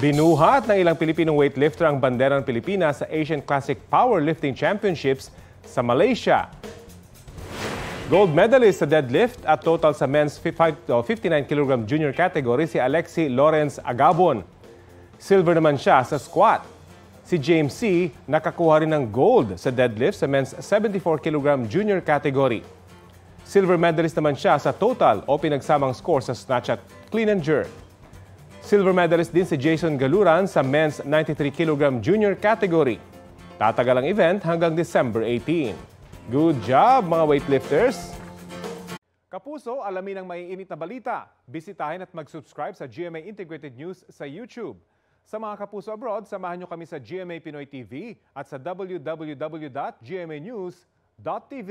Binuhat ng ilang Pilipinong weightlifter ang bandera ng Pilipinas sa Asian Classic Powerlifting Championships sa Malaysia. Gold medalist sa deadlift at total sa men's 59 kg junior category si Alexi Lawrence Agabon. Silver naman siya sa squat. Si James C. nakakuha rin ng gold sa deadlift sa men's 74 kg junior category. Silver medalist naman siya sa total o pinagsamang score sa snatch at clean and jerk. Silver medalist din si Jason Galuran sa men's 93 kg junior category. Tatagal ang event hanggang December 18. Good job mga weightlifters! Kapuso, alamin ang maiinit na balita. Bisitahin at mag-subscribe sa GMA Integrated News sa YouTube. Sa mga kapuso abroad, samahan nyo kami sa GMA Pinoy TV at sa www.gmanews.tv.